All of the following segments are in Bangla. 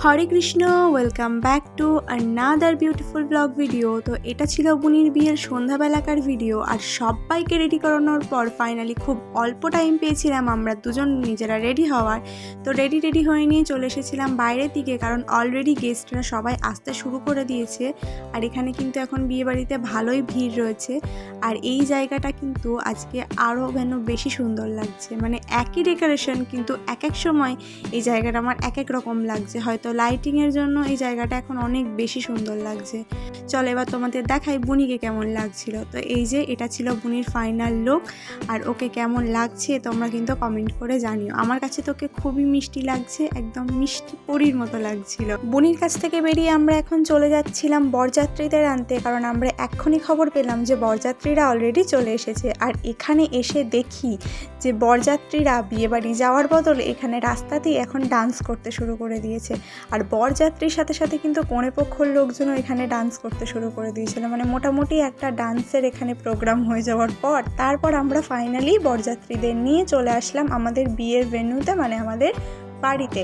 Hare Krishna, welcome back to another beautiful blog video. তো এটা ছিল বুনির বিয়ের সন্ধ্যাবেলাকার ভিডিও। আর সবাইকে রেডি করানোর পর ফাইনালি খুব অল্প টাইম পেয়েছিলাম আমরা দুজন নিজেরা রেডি হওয়ার। তো রেডি হয়ে নিয়ে চলে এসেছিলাম বাইরের দিকে, কারণ অলরেডি গেস্টরা সবাই আসতে শুরু করে দিয়েছে। আর এখানে কিন্তু এখন বিয়েবাড়িতে ভালোই ভিড় রয়েছে। আর এই জায়গাটা কিন্তু আজকে আরও যেন বেশি সুন্দর লাগছে, মানে একই ডেকোরেশন কিন্তু এক এক সময় এই জায়গাটা আমার এক এক রকম লাগছে। হয়তো লাইটিংয়ের জন্য এই জায়গাটা এখন অনেক বেশি সুন্দর লাগছে। চলো এবার তোমাদের দেখাই বুনিকে কেমন লাগছিল। তো এই যে এটা ছিল বুনির ফাইনাল লুক। আর ওকে কেমন লাগছে তোমরা কিন্তু কমেন্ট করে জানিও। আমার কাছে তোকে খুবই মিষ্টি লাগছে, একদম মিষ্টি পরীর মতো লাগছিল। বুনির কাছ থেকে বেরিয়ে আমরা এখন চলে যাচ্ছিলাম বরযাত্রীদের আনতে, কারণ আমরা এক্ষুনি খবর পেলাম যে বরযাত্রীরা অলরেডি চলে এসেছে। আর এখানে এসে দেখি যে বরযাত্রীরা বিয়েবাড়ি যাওয়ার বদলে এখানে রাস্তাতেই এখন ডান্স করতে শুরু করে দিয়েছে। আর বরযাত্রীর সাথে সাথে কিন্তু কনেপক্ষর লোকজনও এখানে ডান্স করতে শুরু করে দিয়েছিল। মানে মোটামুটি একটা ডান্সের এখানে প্রোগ্রাম হয়ে যাওয়ার পর তারপর আমরা ফাইনালি বরযাত্রীদের নিয়ে চলে আসলাম আমাদের বিয়ের ভেন্যুতে, মানে আমাদের বাড়িতে।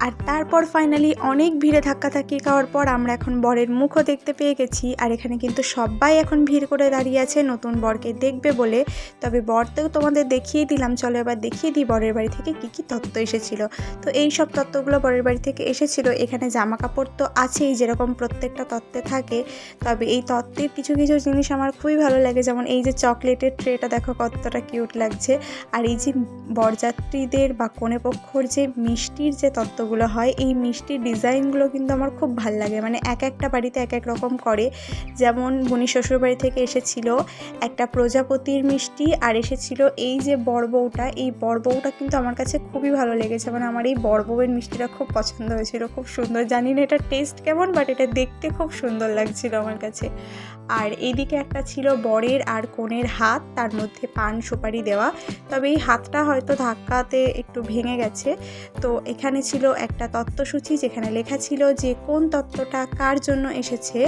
আর তারপর ফাইনালি অনেক ভিড়ে ধাক্কাধাক্কি খাওয়ার পর আমরা এখন বরের মুখও দেখতে পেয়ে গেছি। আর এখানে কিন্তু সবাই এখন ভিড় করে দাঁড়িয়ে আছে নতুন বরকে দেখবে বলে। তবে বরতেও তোমাদের দেখিয়ে দিলাম, চলো এবার দেখিয়ে দিই বরের বাড়ি থেকে কী তত্ত্ব এসেছিল। তো এই সব তত্ত্বগুলো বরের বাড়ি থেকে এসেছিল। এখানে জামা কাপড় তো আছেই, যেরকম প্রত্যেকটা তত্ত্বে থাকে। তবে এই তত্ত্বের কিছু কিছু জিনিস আমার খুবই ভালো লাগে, যেমন এই যে চকলেটের ট্রেটা দেখো কতটা কিউট লাগছে। আর এই যে বরযাত্রীদের বা কনেপক্ষর যে মিষ্টির যে তত্ত্বগুলো হয়, এই মিষ্টির ডিজাইনগুলো কিন্তু আমার খুব ভালো লাগে। মানে এক একটা বাড়িতে এক এক রকম করে। যেমন বুনি শ্বশুর বাড়ি থেকে এসেছিল একটা প্রজাপতির মিষ্টি, আর এসেছিল এই যে বরবউটা। এই বরবউটা কিন্তু আমার কাছে খুবই ভালো লেগেছে, মানে আমার এই বরবউয়ের মিষ্টিটা খুব পছন্দ হয়েছিল, খুব সুন্দর। জানি না এটা টেস্ট কেমন, বাট এটা দেখতে খুব সুন্দর লাগছিল আমার কাছে। আর এইদিকে একটা ছিল বরের আর কনের হাত, তার মধ্যে পান সুপারি দেওয়া। তবে এই হাতটা হয়তো ধাক্কাতে একটু ভেঙে গেছে। তো এখানে ছিল একটা তত্ত্বসূচি যেখানে লেখা ছিল যে কোন তত্ত্বটা কার জন্য এসেছে।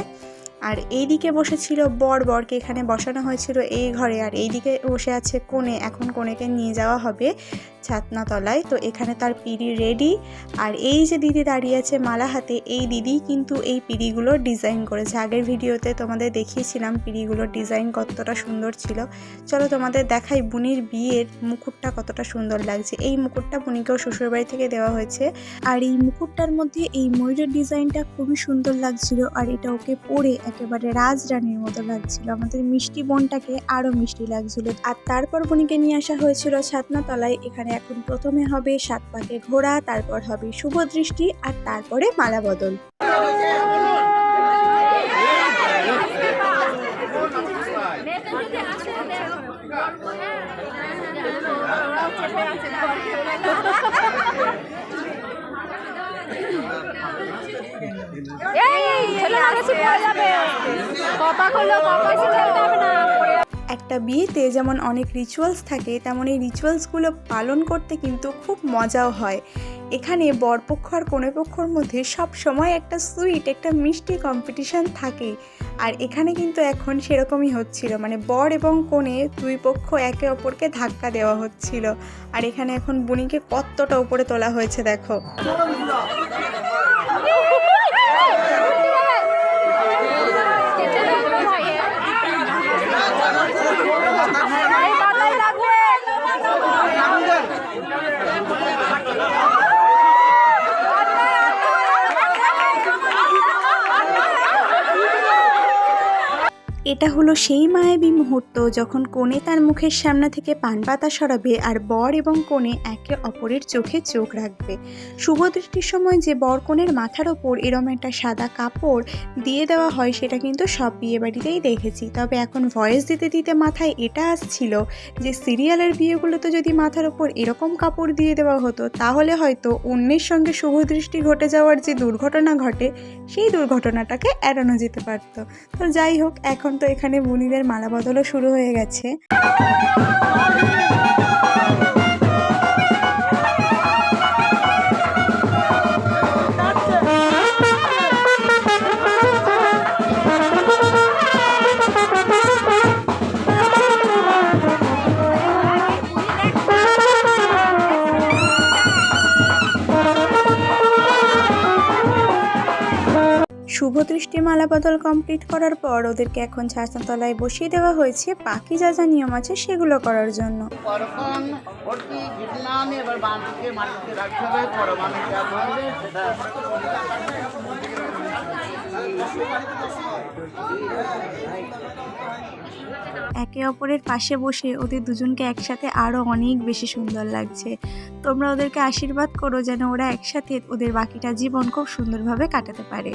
আর এইদিকে বসেছিল বরকে এখানে বসানো হয়েছিল এই ঘরে। আর এইদিকে বসে আছে কনে, এখন কনেকে নিয়ে যাওয়া হবে ছাতনাতলায়। তো এখানে তার পিঁড়ি রেডি। আর এই যে দিদি দাঁড়িয়ে আছে মালা হাতে, এই দিদি কিন্তু এই পিঁড়িগুলোর ডিজাইন করেছে। আগের ভিডিওতে তোমাদের দেখিয়েছিলাম পিঁড়িগুলোর ডিজাইন কতটা সুন্দর ছিল। চলো তোমাদের দেখাই বুনির বিয়ের মুকুটটা কতটা সুন্দর লাগছে। এই মুকুটটা বুনিকেও শ্বশুরবাড়ি থেকে দেওয়া হয়েছে। আর এই মুকুটটার মধ্যে এই ময়ূরের ডিজাইনটা খুবই সুন্দর লাগছিল। আর এটা ওকে পরে একেবারে রাজরানীর মতো লাগছিল। আমাদের মিষ্টি বোনটাকে আরো মিষ্টি লাগছিল। আর তারপর বুনিকে নিয়ে আসা হয়েছিল ছাতনাতলায়। এখানে এখন প্রথমে হবে 7 পাকে ঘোড়া, তারপর হবে শুভ দৃষ্টি, আর তারপরে মালা বদল। একটা বিয়েতে যেমন অনেক রিচুয়ালস থাকে, তেমন এই রিচুয়ালসগুলো পালন করতে কিন্তু খুব মজাও হয়। এখানে বরপক্ষ আর কনেপক্ষর মধ্যে সব সময় একটা সুইট, একটা মিষ্টি কম্পিটিশন থাকে। আর এখানে কিন্তু এখন সেরকমই হচ্ছিল, মানে বর এবং কনে দুই পক্ষ একে অপরকে ধাক্কা দেওয়া হচ্ছিল। আর এখানে এখন বুনিকে কতটা উপরে তোলা হয়েছে দেখো। এটা হলো সেই মায়াবী মুহূর্ত যখন কনে তার মুখের সামনে থেকে পান পাতা সরাবে আর বর এবং কনে একে অপরের চোখে চোখ রাখবে। শুভ দৃষ্টির সময় যে বর কনের মাথার ওপর এরম একটা সাদা কাপড় দিয়ে দেওয়া হয়, সেটা কিন্তু সব বিয়েবাড়িতেই দেখেছি। তবে এখন ভয়েস দিতে দিতে মাথায় এটা আসছিল যে সিরিয়ালের বিয়েগুলোতে যদি মাথার ওপর এরকম কাপড় দিয়ে দেওয়া হতো, তাহলে হয়তো অন্যের সঙ্গে শুভ দৃষ্টি ঘটে যাওয়ার যে দুর্ঘটনা ঘটে, সেই দুর্ঘটনাটাকে এড়ানো যেতে পারত। তো যাই হোক, এখন তো এখানে বুনিদের মালা বদলও শুরু হয়ে গেছে। শুভ দৃষ্টি মালা বদল কমপ্লিট করার পর ওদেরকে এখন ছাদতলায় বসিয়ে দেওয়া হয়েছে বাকি যা যা নিয়ম আছে সেগুলো করার জন্য। একে অপরের পাশে বসে ওদের দুজনকে একসাথে আরও অনেক বেশি সুন্দর লাগছে। তোমরা ওদেরকে আশীর্বাদ করো যেন ওরা একসাথে ওদের বাকিটা জীবন খুব সুন্দরভাবে কাটাতে পারে।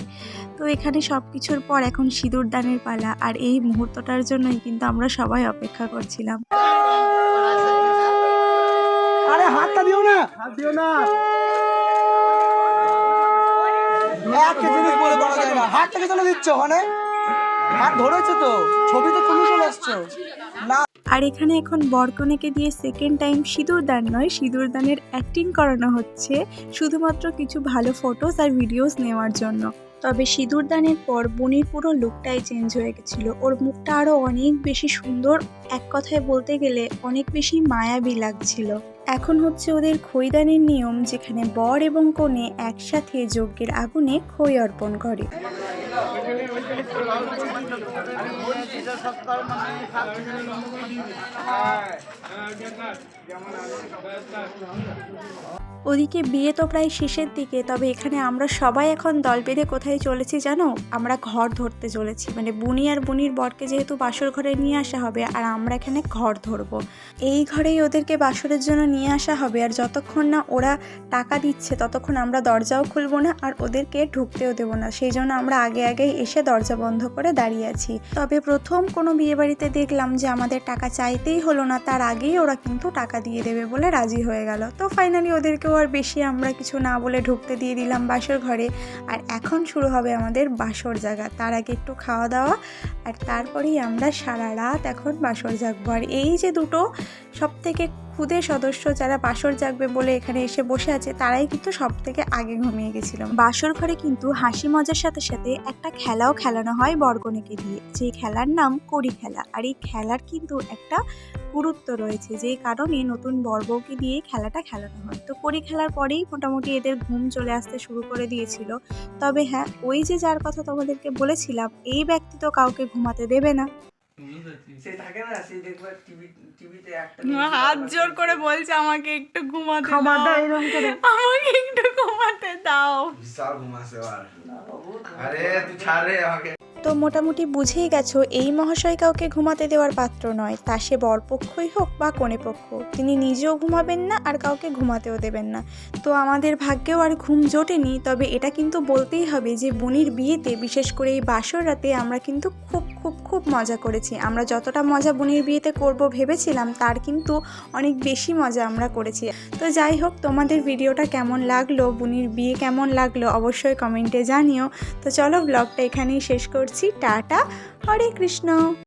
তো এখানে সব কিছুর পর এখন সিঁদুর দানের পালা, আর এই মুহূর্তটার জন্যই কিন্তু আমরা সবাই অপেক্ষা করছিলাম। আরে হাতটা দিও না, হাত দিও না। একটা জিনিস বলে বলা যায় না, হাতটাকে চলে দিচ্ছ, মানে হাত ধরেছো তো, ছবি তো তুমি চলে আসছো না। আর এখানে এখন বরকনেকে দিয়ে সেকেন্ড টাইম সিঁদুর দান নয়, সিঁদুর দানের অ্যাক্টিং করানো হচ্ছে শুধুমাত্র কিছু ভালো ফটোস আর ভিডিওস নেওয়ার জন্য। তবে সিঁদুর দানের পর বুনির পুরো লুকটাই চেঞ্জ হয়ে গেছিল, ওর মুখটা আরও অনেক বেশি সুন্দর, এক কথায় বলতে গেলে অনেক বেশি মায়াবী লাগছিল। এখন হচ্ছে ওদের খৈদানের নিয়ম, যেখানে বর এবং কনে একসাথে যজ্ঞের আগুনে খই অর্পণ করে। ওদিকে বিয়ে তো প্রায় শেষের দিকে, তবে এখানে আমরা সবাই এখন দল বেঁধে কোথায় চলেছি জানো? আমরা ঘর ধরতে চলেছি, মানে বুনি আর বুনির বরকে যেহেতু বাসর ঘরে নিয়ে আসা হবে আর আমরা এখানে ঘর ধরবো। এই ঘরেই ওদেরকে বাসরের জন্য নিয়ে আসা হবে, আর যতক্ষণ না ওরা টাকা দিচ্ছে ততক্ষণ আমরা দরজাও খুলবো না আর ওদেরকে ঢুকতেও দেবো না। সেই জন্য আমরা আগে আগেই এসে দরজা বন্ধ করে দাঁড়িয়ে আছি। তবে প্রথম কোনো বিয়ে বাড়িতে দেখলাম যে আমাদের টাকা চাইতেই হলো না, তার আগেই ওরা কিন্তু টাকা দিয়ে দেবে বলে রাজি হয়ে গেল। তো ফাইনালি ওদেরকেও আর বেশি আমরা কিছু না বলে ঢুকতে দিয়ে দিলাম বাসর ঘরে। আর এখন শুরু হবে আমাদের বাসর জাগা। তার আগে একটু খাওয়া দাওয়া, আর তারপরেই আমরা সারা রাত এখন বাসর জাগবো। আর এই যে দুটো সব থেকে খুদে সদস্য যারা বাসর জাগবে বলে এখানে এসে বসে আছে, তারাই কিন্তু সব থেকে আগে ঘুমিয়ে গেছিল। বাসর ঘরে কিন্তু হাসি মজার সাথে সাথে একটা খেলাও খেলানো হয় বরকনেকে দিয়ে, যে খেলার নাম কড়ি খেলা। আর এই খেলার কিন্তু একটা গুরুত্ব রয়েছে, যেই কারণে নতুন বর বউকে দিয়ে খেলাটা খেলানো হয়। তো কড়ি খেলার পরেই মোটামুটি এদের ঘুম চলে আসতে শুরু করে দিয়েছিল। তবে হ্যাঁ, ওই যে যার কথা তোমাদেরকে বলেছিলাম, এই ব্যক্তি তো কাউকে ঘুমাতে দেবে না। হাত জোর করে বলছে আমাকে একটু ঘুমাতে দাও, আমাকে একটু ঘুমাতে দাও। তো মোটামুটি বুঝেই গেছো এই মহাশয় কাউকে ঘুমাতে দেওয়ার পাত্র নয়, তা সে বরপক্ষই হোক বা কনে পক্ষ। তিনি নিজেও ঘুমাবেন না আর কাউকে ঘুমাতেও দেবেন না। তো আমাদের ভাগ্যেও আর ঘুম জোটেনি। তবে এটা কিন্তু বলতেই হবে যে বুনির বিয়েতে, বিশেষ করে এই বাসর রাতে আমরা কিন্তু খুব খুব খুব মজা করেছি। আমরা যতটা মজা বুনির বিয়েতে করব ভেবেছিলাম, তার কিন্তু অনেক বেশি মজা আমরা করেছি। তো যাই হোক, তোমাদের ভিডিওটা কেমন লাগলো, বুনির বিয়ে কেমন লাগলো অবশ্যই কমেন্টে জানিও। তো চলো ব্লগটা এখানেই শেষ করছি। টাটা, হরে কৃষ্ণ।